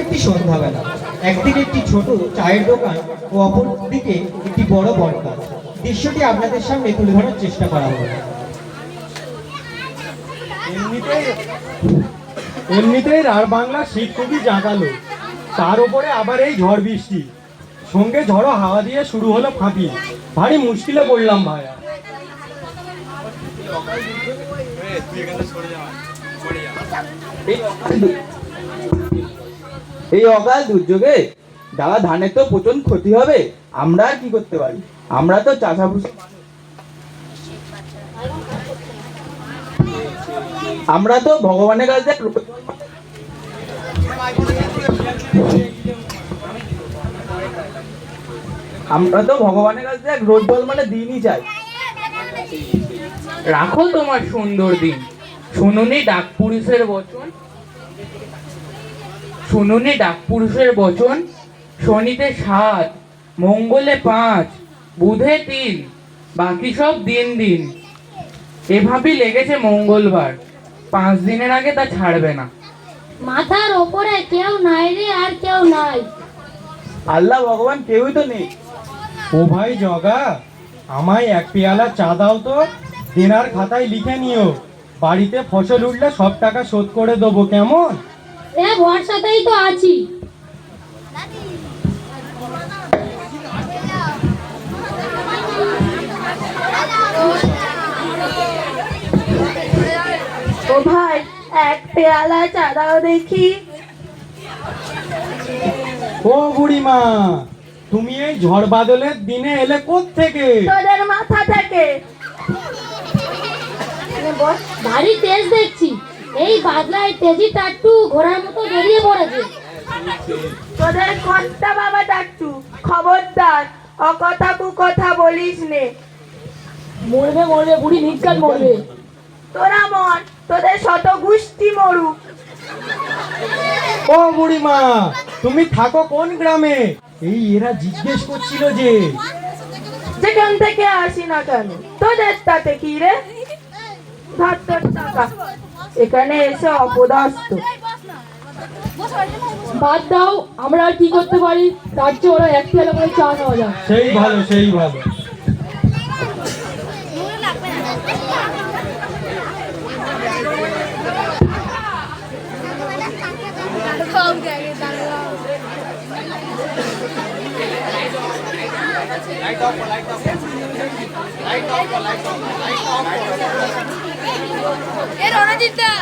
একটি সন্ধ্যাবেলা। একদিকে একটি ছোট চায়ের দোকান ও অপর দিকে একটি বড় বটগাছ। দৃশ্যটি আপনাদের সামনে তুলে ধরার চেষ্টা করা হলো। এমনিতেই আর বাংলা শীত খুবই জাঁকালো, তার উপরে আবার এই ঝড় বৃষ্টি, সঙ্গে ঝড়ো হাওয়া দিয়ে শুরু হলো ফাঁপি। ভারী মুশকিলে পড়লাম ভাইয়া। এই অকাল দুর্যোগে দাদা ধানের তো প্রচন্ড ক্ষতি হবে, আমরা আর কি করতে পারি? আমরা তো চাষাভুষি, আমরা তো ভগবানের কাছে এক রোদ জল মানে দিনই চাই। রাখো তোমার সুন্দর দিন, শুনুনি ডাক পুরুষের বচন, শুনুনি ডাক পুরুষের বচন। শনিতে 7, মঙ্গলে 5, বুধে 3, বাকি সব দিন দিন। এভাবেই লেগেছে মঙ্গলবার, 5 দিনের আগে তা ছাড়বে না। মাথার ওপরে কেউ নাই রে, আর কেউ নাই। আল্লাহ ভগবান কেউই তো নেই। ও ভাই জগা, আমায় এক পেয়ালা চা দাও তো, দেনার খাতায় লিখে নিও। বাড়িতে ফসল উঠলে সব টাকা শোধ করে দেবো, কেমন? এ ভরসাতেই তো আছি। ও ভাই, এক পেয়ালা চা দাও দেখি। ও বুড়িমা, তুমি এই ঝড় বাদলের দিনে এলে কোত্থেকে? তোদের মাথা থেকে। ভারী তেজ দেখছি, এই বাদলায় তেজি টাট্টু ঘোড়ার মতো বেরিয়ে পড়েছে। তোদের কর্তা বাবা টাট্টু, খবরদার অকথা কুকথা বলিস নে। মরবে মরবে, বুড়ি নিজ্ঞাত মরবে। তোরা মর, তোদের শত গোষ্ঠী মরুক। ও বুড়িমা, তুমি থাকো কোন গ্রামে? এই এরা জিজ্ঞেস করছিল যে। যেখান থেকে আসি না কেন, তোদের তাতে কি রে? ধর তোর টাকা, এখানে এসে অপদস্থ। বাদ দাও, আমরা আর কি করতে পারি? তার চেয়ে ওরা এক পেয়ালা করে চা নেওয়া যাক। সেই ভালো, সেই ভালো। এ রণজিৎ দা